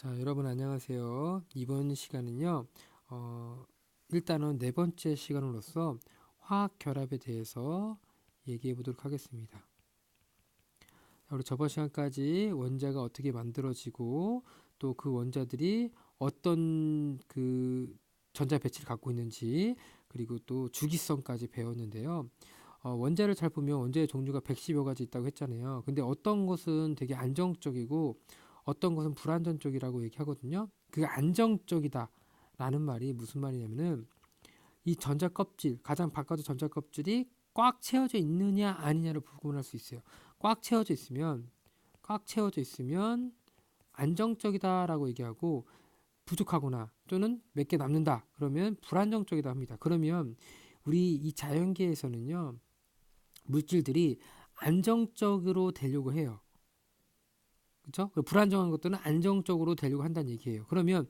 자, 여러분 안녕하세요. 이번 시간은요. 일단은 네 번째 시간으로서 화학 결합에 대해서 얘기해 보도록 하겠습니다. 우리 저번 시간까지 원자가 어떻게 만들어지고 또 그 원자들이 어떤 그 전자 배치를 갖고 있는지 그리고 또 주기성까지 배웠는데요. 원자를 잘 보면 원자의 종류가 110여 가지 있다고 했잖아요. 근데 어떤 것은 되게 안정적이고 어떤 것은 불안정적이라고 얘기하거든요. 그 안정적이다 라는 말이 무슨 말이냐면은 이 전자 껍질, 가장 바깥의 전자 껍질이 꽉 채워져 있느냐 아니냐를 구분할 수 있어요. 꽉 채워져 있으면 안정적이다라고 얘기하고, 부족하거나 또는 몇 개 남는다 그러면 불안정적이다 합니다. 그러면 우리 이 자연계에서는요, 물질들이 안정적으로 되려고 해요. 그렇죠? 불안정한 것들은 안정적으로 되려고 한다는 얘기예요. 그러면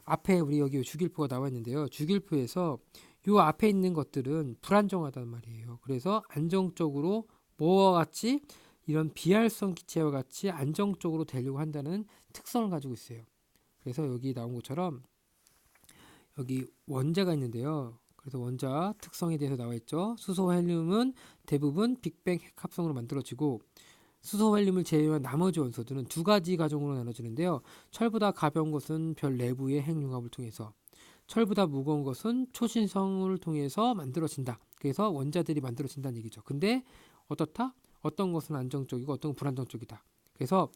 앞에 우리 여기 주기율표가 나와 있는데요. 주기율표에서 요 앞에 있는 것들은 불안정하단 말이에요. 그래서 안정적으로 뭐와 같이 이런 비활성 기체와 같이 안정적으로 되려고 한다는 특성을 가지고 있어요. 그래서 여기 나온 것처럼 여기 원자가 있는데요. 그래서 원자 특성에 대해서 나와 있죠. 수소, 헬륨은 대부분 빅뱅 핵 합성으로 만들어지고, 수소, 헬륨을 제외한 나머지 원소들은 두 가지 가종으로 나눠지는데요. 철보다 가벼운 것은 별 내부의 핵융합을 통해서, 철보다 무거운 것은 초신성을 통해서 만들어진다. 그래서 원자들이 만들어진다는 얘기죠. 근데 어떻다? 어떤 것은 안정적이고 어떤 건 불안정적이다. 그래서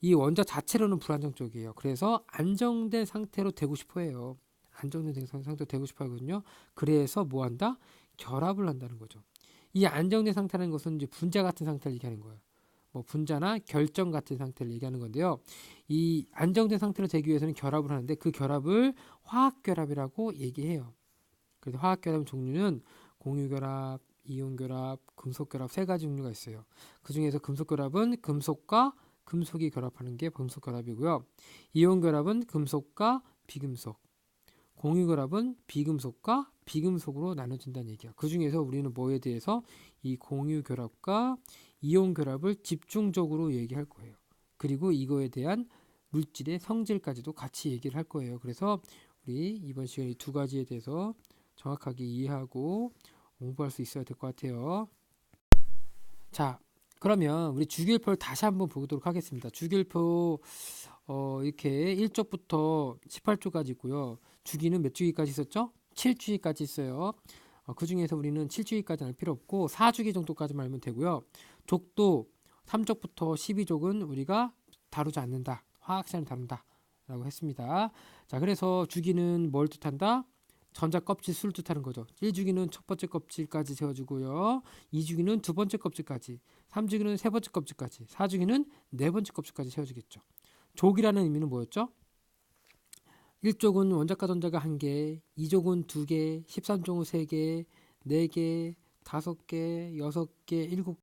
이 원자 자체로는 불안정적이에요. 그래서 안정된 상태로 되고 싶어 해요. 안정된 상태로 되고 싶어 하거든요. 그래서 뭐 한다? 결합을 한다는 거죠. 이 안정된 상태라는 것은 이제 분자 같은 상태를 얘기하는 거예요. 뭐 분자나 결정 같은 상태를 얘기하는 건데요. 이 안정된 상태로 되기 위해서는 결합을 하는데 그 결합을 화학 결합이라고 얘기해요. 그래서 화학 결합 종류는 공유 결합, 이온 결합, 금속 결합 세 가지 종류가 있어요. 그 중에서 금속 결합은 금속과 금속이 결합하는 게 금속 결합이고요. 이온 결합은 금속과 비금속, 공유 결합은 비금속과 비금속으로 나눠진다는 얘기야. 그 중에서 우리는 뭐에 대해서 이 공유 결합과 이온 결합을 집중적으로 얘기할 거예요. 그리고 이거에 대한 물질의 성질까지도 같이 얘기를 할 거예요. 그래서 우리 이번 시간에 이 두 가지에 대해서 정확하게 이해하고 공부할 수 있어야 될 것 같아요. 자, 그러면 우리 주기율표를 다시 한번 보도록 하겠습니다. 주기율표 이렇게 1쪽부터 18쪽까지 있고요. 주기는 몇 주기까지 있었죠? 7주기까지 있어요. 그 중에서 우리는 7주기까지는 알 필요 없고 4주기 정도까지만 알면 되고요. 족도 3쪽부터 12족은 우리가 다루지 않는다. 화학시간을 다룬다. 라고 했습니다. 자, 그래서 주기는 뭘 뜻한다? 전자 껍질 수를 뜻하는 거죠. 1주기는 첫 번째 껍질까지 세워주고요. 2주기는 두 번째 껍질까지, 3주기는 세 번째 껍질까지, 4주기는 네 번째 껍질까지 세워주겠죠. 족이라는 의미는 뭐였죠? 1족은 원자과 전자가 1개, 2족은 2개, 13족은 3개, 4개, 5개, 6개, 7개,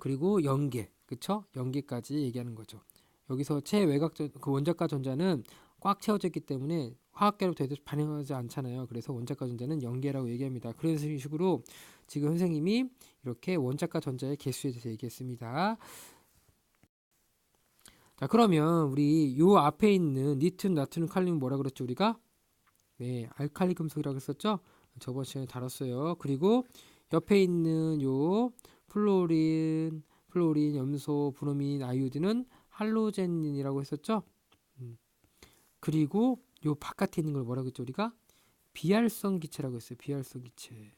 그리고 0개. 그쵸? 0개까지 얘기하는 거죠. 여기서 최외곽 그 원자과 전자는 꽉 채워져 있기 때문에 화학계로 되도 반응하지 않잖아요. 그래서 원자과 전자는 0개라고 얘기합니다. 그런 식으로 지금 선생님이 이렇게 원자과 전자의 개수에 대해서 얘기했습니다. 자, 그러면 우리 요 앞에 있는 니튼, 나트륨, 칼륨 뭐라 그랬죠 우리가? 네, 알칼리 금속이라고 했었죠? 저번 시간에 다뤘어요. 그리고 옆에 있는 요 플로린, 염소, 브로민, 아이오딘은 할로젠이라고 했었죠? 그리고 요 바깥에 있는 걸 뭐라고 했죠 우리가? 비활성 기체라고 했어요. 비활성 기체.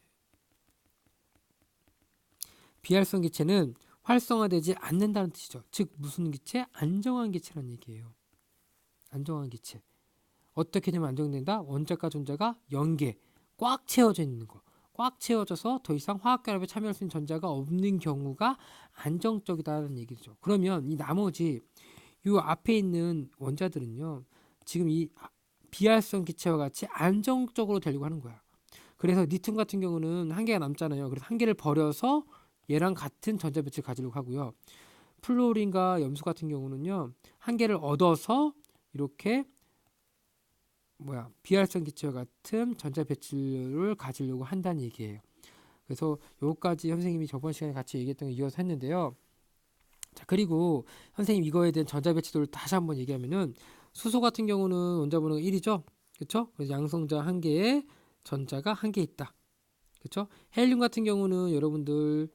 비활성 기체는 활성화되지 않는다는 뜻이죠. 즉 무슨 기체? 안정한 기체라는 얘기예요. 안정한 기체. 어떻게 되면 안정된다? 원자과 전자가 연계, 꽉 채워져 있는 거. 꽉 채워져서 더 이상 화학결합에 참여할 수 있는 전자가 없는 경우가 안정적이다는 얘기죠. 그러면 이 나머지 이 앞에 있는 원자들은요, 지금 이 비활성 기체와 같이 안정적으로 되려고 하는 거야. 그래서 니튬 같은 경우는 1개가 남잖아요. 그래서 1개를 버려서 얘랑 같은 전자 배치를 가지려고 하고요. 플로린과 염소 같은 경우는요, 1개를 얻어서 이렇게 비활성 기체와 같은 전자 배치를 가지려고 한다는 얘기예요. 그래서 요까지 선생님이 저번 시간에 같이 얘기했던 거 이어서 했는데요. 자, 그리고 선생님 이거에 대한 전자 배치도를 다시 한번 얘기하면은 수소 같은 경우는 원자 번호가 1이죠. 그쵸? 그래서 양성자 한 개에 전자가 한 개 있다. 그쵸? 헬륨 같은 경우는 여러분들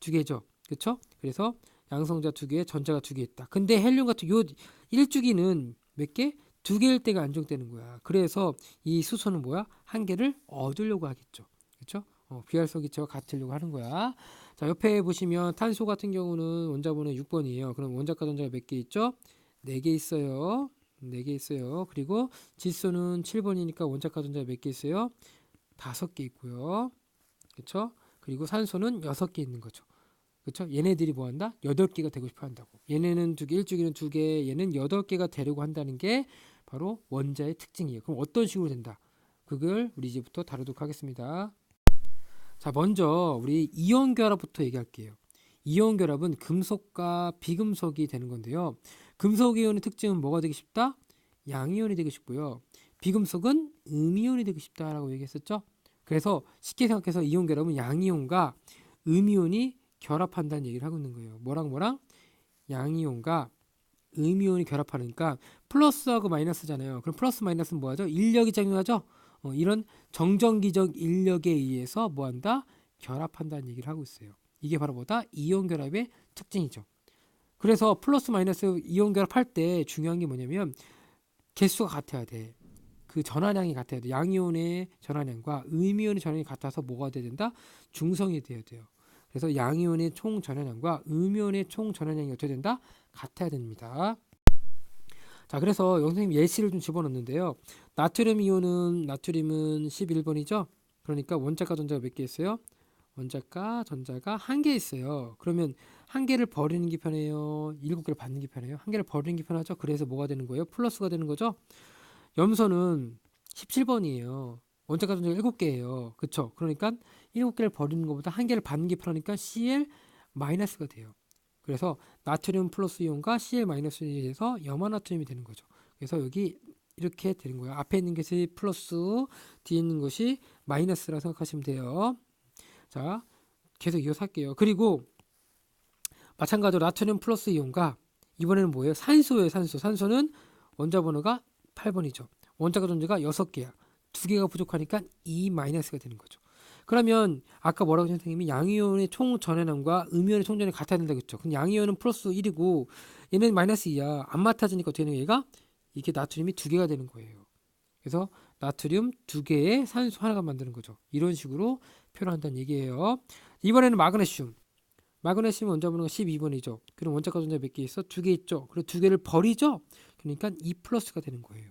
두 개죠. 그쵸? 그래서 양성자 두 개에 전자가 두 개 있다. 근데 헬륨 같은 요 1주기는 몇 개? 두 개일 때가 안정되는 거야. 그래서 이 수소는 뭐야? 한 개를 얻으려고 하겠죠. 그쵸? 비활성 기체와 같으려고 하는 거야. 자, 옆에 보시면 탄소 같은 경우는 원자 번호 6번이에요. 그럼 원자과 전자가 몇 개 있죠? 4개 있어요. 4개 있어요. 그리고 질소는 7번이니까 원자과 전자가 몇 개 있어요? 5개 있고요. 그쵸? 그리고 산소는 6개 있는 거죠. 그쵸? 얘네들이 뭐 한다? 8개가 되고 싶어 한다고. 얘네는 2개, 1주기는 2개, 얘는 8개가 되려고 한다는 게 바로 원자의 특징이에요. 그럼 어떤 식으로 된다? 그걸 우리 이제부터 다루도록 하겠습니다. 자, 먼저 우리 이온 결합부터 얘기할게요. 이온 결합은 금속과 비금속이 되는 건데요. 금속 이온의 특징은 뭐가 되기 쉽다? 양이온이 되기 쉽고요. 비금속은 음이온이 되기 쉽다라고 얘기했었죠. 그래서 쉽게 생각해서 이온 결합은 양이온과 음이온이 결합한다는 얘기를 하고 있는 거예요. 뭐랑 양이온과 음이온이 결합하니까 플러스하고 마이너스잖아요. 그럼 플러스 마이너스는 뭐하죠? 인력이 작용하죠. 이런 정전기적 인력에 의해서 뭐한다? 결합한다는 얘기를 하고 있어요. 이게 바로 뭐다? 이온 결합의 특징이죠. 그래서 플러스 마이너스 이온 결합할 때 중요한 게 뭐냐면 개수가 같아야 돼. 그 전환량이 같아야 돼. 양이온의 전환량과 음이온의 전환량이 같아서 뭐가 돼야 된다? 중성이 돼야 돼요. 그래서 양이온의 총 전환량과 음이온의 총 전환량이 어떻게 된다? 같아야 됩니다. 자, 그래서 선생님 예시를 좀 집어넣는데요. 나트륨 이온은 나트륨은 11번이죠. 그러니까 원자과 전자가 몇 개 있어요? 원자과 전자가 한 개 있어요. 그러면 한 개를 버리는 게 편해요? 7개를 받는 게 편해요? 한 개를 버리는 게 편하죠. 그래서 뭐가 되는 거예요? 플러스가 되는 거죠. 염소는 17번이에요. 원자과 전자가 7개예요. 그쵸? 그러니까 7개를 버리는 것보다 한 개를 받는 게 편하니까 Cl 마이너스가 돼요. 그래서 나트륨 플러스 이온과 Cl 마이너스에 대해서 염화나트륨이 되는 거죠. 그래서 여기 이렇게 되는 거예요. 앞에 있는 것이 플러스, 뒤에 있는 것이 마이너스라 생각하시면 돼요. 자, 계속 이어서 할게요. 그리고 마찬가지로 나트륨 플러스 이온과 이번에는 뭐예요? 산소예요. 산소는 원자 번호가 8번이죠. 원자과 전자가 6개야. 2개가 부족하니까 2 마이너스가 되는 거죠. 그러면 아까 뭐라고 선생님이 양이온의 총 전해량과 음이온의 총 전해량이 같아야 된다고 했죠. 그럼 양이온은 플러스 1이고 얘는 마이너스 2야. 안 맞아지니까 어떻게 되는 얘가? 이게 나트륨이 2개가 되는 거예요. 그래서 나트륨 2개에 산소 하나가 만드는 거죠. 이런 식으로 표현한다는 얘기예요. 이번에는 마그네슘. 마그네슘 원자 번호가 12번이죠. 그럼 원자과 전자 몇 개 있어? 2개 있죠. 그리고 2개를 버리죠. 그러니까 2 플러스가 되는 거예요.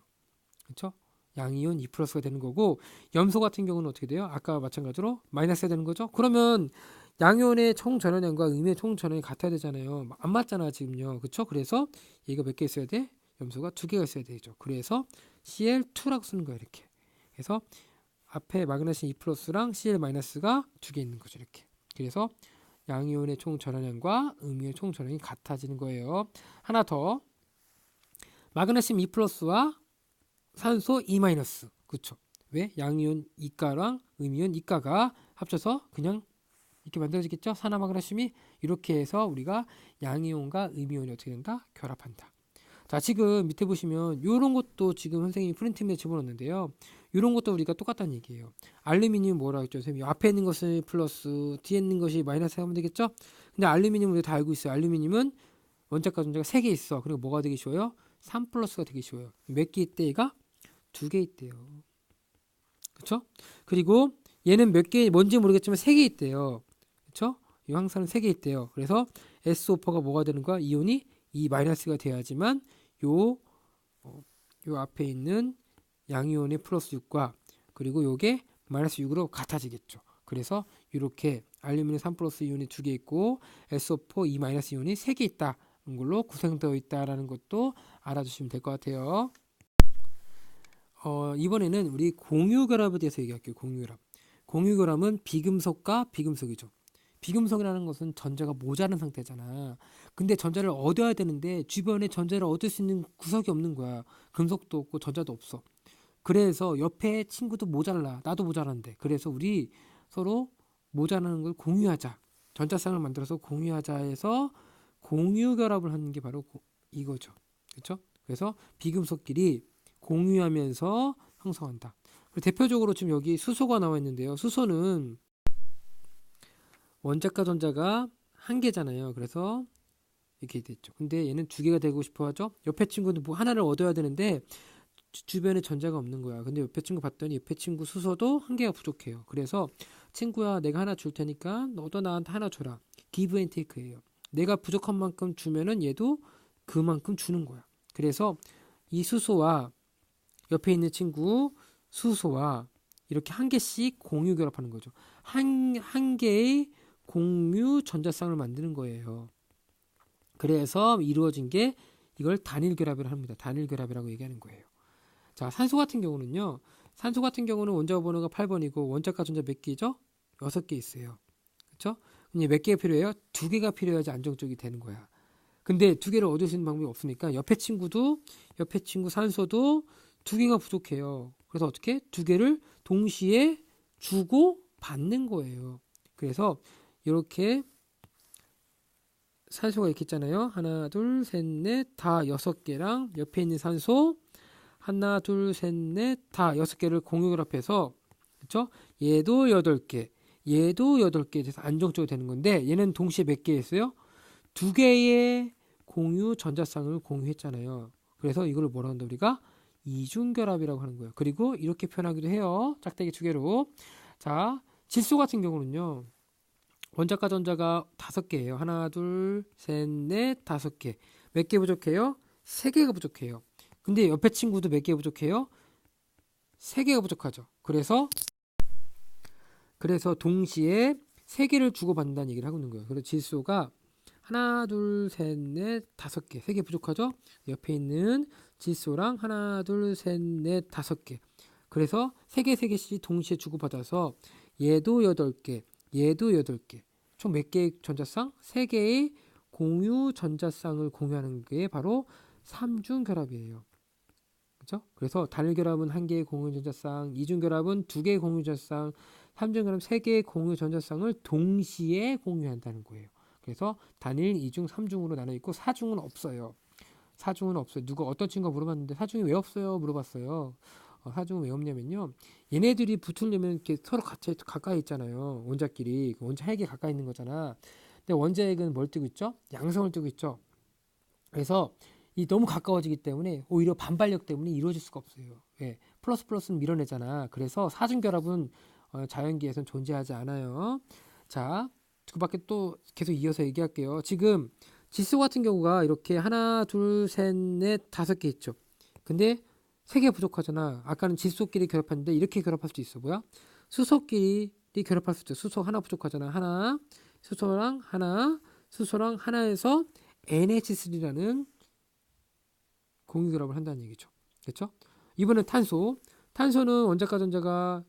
그렇죠? 양이온 2 플러스가 되는 거고 염소 같은 경우는 어떻게 돼요? 아까 마찬가지로 마이너스가 되는 거죠. 그러면 양이온의 총 전환량과 음의 총 전환이 같아야 되잖아요. 안 맞잖아 지금요. 그렇죠? 그래서 얘가 몇 개 있어야 돼? 염소가 2개가 있어야 되죠. 그래서 Cl2라고 쓰는 거예요. 이렇게. 그래서 앞에 마그네슘 2 플러스랑 Cl 마이너스가 2개 있는 거죠. 이렇게. 그래서 양이온의 총 전환량과 음이온의 총 전환이 같아지는 거예요. 하나 더. 마그네슘 2 플러스와 산소 2 마이너스. 그렇죠. 왜? 양이온 이가랑 음이온 이가가 합쳐서 그냥 이렇게 만들어지겠죠. 산화마그네슘이 이렇게 해서 우리가 양이온과 음이온이 어떻게 된다? 결합한다. 자, 지금 밑에 보시면 이런 것도 지금 선생님이 프린팅에 집어넣는데요. 이런 것도 우리가 똑같다는 얘기예요. 알루미늄 뭐라고 했죠? 선생님 앞에 있는 것은 플러스, 뒤에 있는 것이 마이너스 하면 되겠죠? 근데 알루미늄은 우리가 다 알고 있어요. 알루미늄은 원자과 전자가 3개 있어. 그리고 뭐가 되기 쉬워요? 3 플러스가 되기 쉬워요. 몇 개 있대 얘가? 2개 있대요. 그쵸? 그리고 얘는 몇 개 뭔지 모르겠지만 3개 있대요. 그쵸? 이 황산은 3개 있대요. 그래서 SO4가 뭐가 되는 거야? 이온이 2 마이너스가 돼야지만 요, 요 앞에 있는 양이온의 플러스 6과 그리고 요게 마이너스 6으로 같아지겠죠. 그래서 이렇게 알루미늄 3 플러스 이온이 2개 있고 SO4 2 마이너스 이온이 3개 있다는 걸로 구성되어 있다라는 것도 알아주시면 될 것 같아요. 이번에는 우리 공유결합에 대해서 얘기할게요. 공유결합. 공유결합은 비금속과 비금속이죠. 비금속이라는 것은 전자가 모자란 상태잖아. 근데 전자를 얻어야 되는데 주변에 전자를 얻을 수 있는 구석이 없는 거야. 금속도 없고 전자도 없어. 그래서 옆에 친구도 모자라. 나도 모자란데. 그래서 우리 서로 모자라는 걸 공유하자. 전자쌍을 만들어서 공유하자 해서 공유결합을 하는 게 바로 이거죠. 그렇죠? 그래서 비금속끼리 공유하면서 형성한다. 대표적으로 지금 여기 수소가 나와 있는데요. 수소는 원자과 전자가 한 개잖아요. 그래서 이렇게 됐죠. 근데 얘는 두 개가 되고 싶어 하죠. 옆에 친구는 뭐 하나를 얻어야 되는데 주변에 전자가 없는 거야. 근데 옆에 친구 봤더니 옆에 친구 수소도 한 개가 부족해요. 그래서 친구야, 내가 하나 줄 테니까 너도 나한테 하나 줘라. 기브 앤 테이크예요. 내가 부족한 만큼 주면은 얘도 그만큼 주는 거야. 그래서 이 수소와 옆에 있는 친구 수소와 이렇게 한 개씩 공유 결합하는 거죠. 한 개의 공유 전자쌍을 만드는 거예요. 그래서 이루어진 게 이걸 단일 결합이라고 합니다. 단일 결합이라고 얘기하는 거예요. 자, 산소 같은 경우는요. 산소 같은 경우는 원자 번호가 8번이고 원자과 전자 몇 개죠? 6개 있어요. 그렇죠? 몇 개가 필요해요? 2개가 필요해야지 안정적이 되는 거야. 근데 2개를 얻을 수 있는 방법이 없으니까 옆에 친구 산소도 2개가 부족해요. 그래서 어떻게? 2개를 동시에 주고 받는 거예요. 그래서 이렇게 산소가 이렇게 있잖아요. 하나, 둘, 셋, 넷, 다 6개랑 옆에 있는 산소 하나, 둘, 셋, 넷, 다 6개를 공유 결합해서 그렇죠? 얘도 8개, 얘도 8개 돼서 안정적으로 되는 건데 얘는 동시에 몇 개 있어요? 2개의 공유 전자쌍을 공유했잖아요. 그래서 이걸 뭐라 한다 우리가? 이중결합이라고 하는 거예요. 그리고 이렇게 표현하기도 해요. 짝대기 2개로. 자, 질소 같은 경우는요. 원자과 전자가 5개예요. 하나, 둘, 셋, 넷, 5개. 몇 개 부족해요? 3개가 부족해요. 근데 옆에 친구도 몇 개 부족해요? 3개가 부족하죠. 그래서 동시에 3개를 주고받는다는 얘기를 하고 있는 거예요. 그래서 질소가 하나, 둘, 셋, 넷, 5개. 3개 부족하죠? 옆에 있는 질소랑 하나, 둘, 셋, 넷, 5개. 그래서 3개씩 동시에 주고받아서 얘도 8개, 얘도 8개. 총 몇 개의 전자쌍? 3개의 공유 전자쌍을 공유하는 게 바로 삼중결합이에요. 그렇죠? 그래서 단일 결합은 1개의 공유 전자쌍, 이중 결합은 2개의 공유 전자쌍, 삼중 결합 3개의 공유 전자쌍을 동시에 공유한다는 거예요. 그래서 단일, 이중, 삼중으로 나눠 있고 사중은 없어요. 사중은 없어요. 누가 어떤 친구가 물어봤는데 사중이 왜 없어요? 물어봤어요. 사중은 왜 없냐면요. 얘네들이 붙으려면 이렇게 서로 같이 가까이 있잖아요. 원자끼리. 원자 핵이 가까이 있는 거잖아. 근데 원자 핵은 뭘 띄고 있죠? 양성을 띄고 있죠. 그래서 이 너무 가까워지기 때문에 오히려 반발력 때문에 이루어질 수가 없어요. 예, 플러스는 밀어내잖아. 그래서 사중결합은 자연계에서는 존재하지 않아요. 자, 그 밖에 또 계속 이어서 얘기할게요. 지금 질소 같은 경우가 이렇게 하나, 둘, 셋, 넷, 5개 있죠. 근데 3개 부족하잖아. 아까는 질소끼리 결합했는데 이렇게 결합할 수 있어. 뭐야? 수소끼리 결합할 수 있죠. 수소 하나 부족하잖아. 하나, 수소랑 하나에서 NH3라는 공유 결합을 한다는 얘기죠. 그렇죠? 이번엔 탄소는 원자과 전자가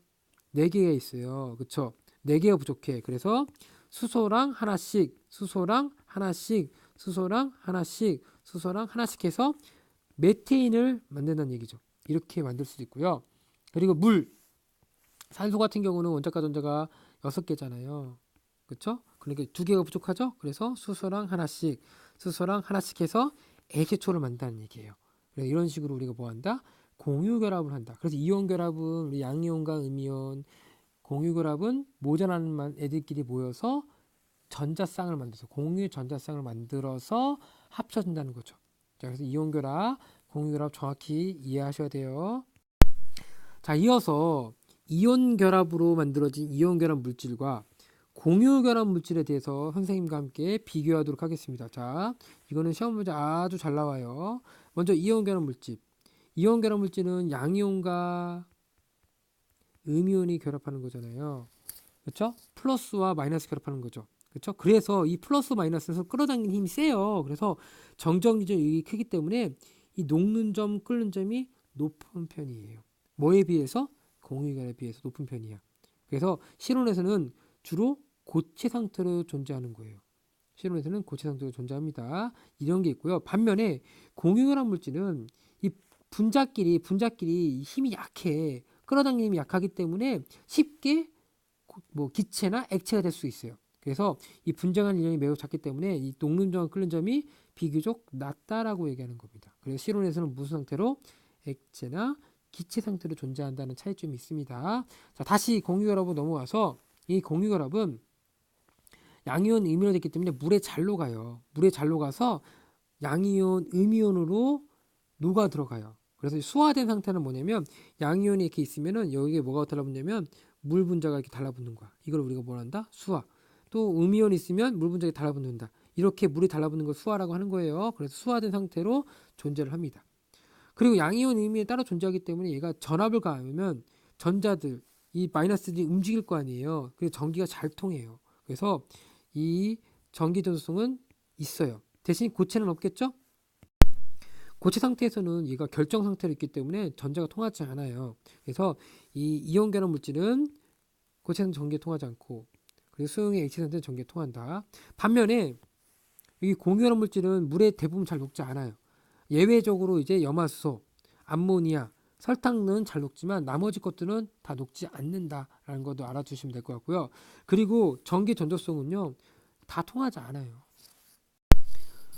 4개가 있어요. 그렇죠? 4개가 부족해. 그래서 수소랑 하나씩 해서 메테인을 만든다는 얘기죠. 이렇게 만들 수도 있고요. 그리고 산소 같은 경우는 원자과 전자가 6개잖아요. 그렇죠? 그러니까 2개가 부족하죠? 그래서 수소랑 하나씩 해서 H초를 만든다는 얘기예요. 그래서 이런 식으로 우리가 뭐 한다? 공유 결합을 한다. 그래서 이온 결합은 우리 양이온과 음이온, 공유 결합은 모자라는 애들끼리 모여서 전자쌍을 만들어서 공유 전자쌍을 만들어서 합쳐진다는 거죠. 자, 그래서 이온 결합, 공유 결합 정확히 이해하셔야 돼요. 자, 이어서 이온 결합으로 만들어진 이온 결합 물질과 공유 결합 물질에 대해서 선생님과 함께 비교하도록 하겠습니다. 자, 이거는 시험 문제 아주 잘 나와요. 먼저 이온 결합 물질. 이온 결합 물질은 양이온과 음이온이 결합하는 거잖아요. 그렇죠? 플러스와 마이너스 결합하는 거죠. 그렇죠? 그래서 이 플러스 마이너스에서 끌어당기는 힘이 세요. 그래서 정정기적이 크기 때문에 이 녹는 점, 끓는 점이 높은 편이에요. 뭐에 비해서? 공유 결합에 비해서 높은 편이야. 그래서 실온에서는 주로 고체 상태로 존재하는 거예요. 실온에서는 고체 상태로 존재합니다. 이런 게 있고요. 반면에 공유결합 물질은 이 분자끼리 힘이 약해. 끌어당기는 힘이 약하기 때문에 쉽게 뭐 기체나 액체가 될 수 있어요. 그래서 이 분쟁하는 인력이 매우 작기 때문에 이 녹는 점과 끓는 점이 비교적 낮다라고 얘기하는 겁니다. 그래서 실온에서는 무슨 상태로? 액체나 기체 상태로 존재한다는 차이점이 있습니다. 자, 다시 공유결합으로 넘어와서 이 공유결합은 양이온, 음이온이 됐기 때문에 물에 잘 녹아요. 물에 잘 녹아서 양이온, 음이온으로 녹아 들어가요. 그래서 수화된 상태는 뭐냐면 양이온이 이렇게 있으면은 여기에 뭐가 달라붙냐면 물 분자가 이렇게 달라붙는 거야. 이걸 우리가 뭐 한다? 수화. 또 음이온이 있으면 물 분자가 달라붙는다. 이렇게 물이 달라붙는 걸 수화라고 하는 거예요. 그래서 수화된 상태로 존재를 합니다. 그리고 양이온, 음이온이 따로 존재하기 때문에 얘가 전압을 가하면 전자들, 이 마이너스들이 움직일 거 아니에요. 그래서 전기가 잘 통해요. 그래서 이 전기 전도성은 있어요. 대신 고체는 없겠죠? 고체 상태에서는 얘가 결정 상태로 있기 때문에 전자가 통하지 않아요. 그래서 이 이온 결합 물질은 고체는 전기에 통하지 않고 그리고 수용의 액체 상태는 전기에 통한다. 반면에 이 공유결합 물질은 물에 대부분 잘 녹지 않아요. 예외적으로 이제 염화수소, 암모니아, 설탕은 잘 녹지만 나머지 것들은 다 녹지 않는다라는 것도 알아두시면 될 것 같고요. 그리고 전기 전도성은요 다 통하지 않아요.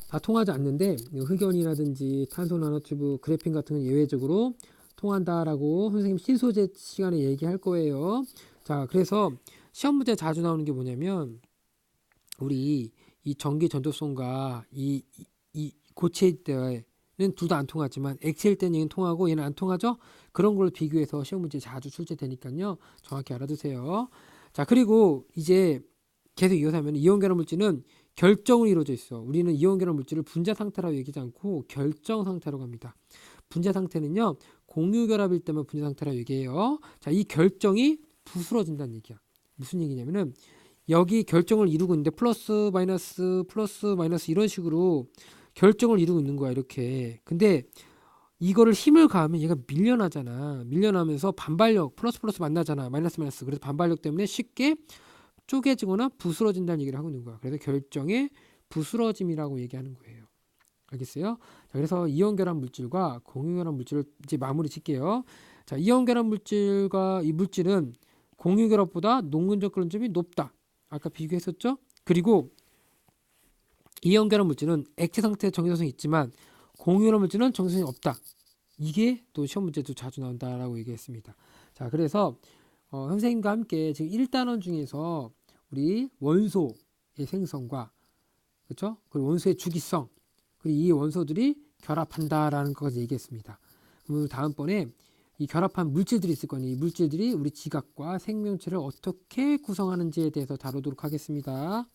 다 통하지 않는데 흑연이라든지 탄소 나노튜브, 그래핀 같은 건 예외적으로 통한다라고 선생님 신소재 시간에 얘기할 거예요. 자, 그래서 시험 문제 자주 나오는 게 뭐냐면 우리 이 전기 전도성과 이 고체일 때는 둘 다 안 통하지만 액체일 때는 얘는 통하고 얘는 안 통하죠? 그런 걸 비교해서 시험 문제 자주 출제되니까요. 정확히 알아두세요. 자, 그리고 이제 계속 이어서 하면 이온 결합 물질은 결정으로 이루어져 있어. 우리는 이온 결합 물질을 분자 상태라고 얘기하지 않고 결정 상태라고 합니다. 분자 상태는요. 공유 결합일 때만 분자 상태라고 얘기해요. 자, 이 결정이 부스러진다는 얘기야. 무슨 얘기냐면은 여기 결정을 이루고 있는데 플러스 마이너스 이런 식으로 결정을 이루고 있는 거야. 이렇게. 근데 이거를 힘을 가하면 얘가 밀려나잖아. 밀려나면서 반발력 플러스 만나잖아. 마이너스. 그래서 반발력 때문에 쉽게 쪼개지거나 부스러진다는 얘기를 하고 있는 거야. 그래서 결정의 부스러짐이라고 얘기하는 거예요. 알겠어요? 자, 그래서 이온 결합 물질과 공유 결합 물질을 이제 마무리 짓게요. 자, 이온 결합 물질과 이 물질은 공유 결합보다 녹는적 그런점이 높다. 아까 비교했었죠? 그리고 이온 결합 물질은 액체 상태의 정기성이 있지만 공유 결합 물질은 정기성이 없다. 이게 또 시험 문제도 자주 나온다라고 얘기했습니다. 자, 그래서 선생님과 함께 지금 1단원 중에서 우리 원소의 생성과 그렇죠? 그리고 원소의 주기성 그리고 이 원소들이 결합한다라는 것까지 얘기했습니다. 그럼 다음번에 이 결합한 물질들이 있을 거니 이 물질들이 우리 지각과 생명체를 어떻게 구성하는지에 대해서 다루도록 하겠습니다.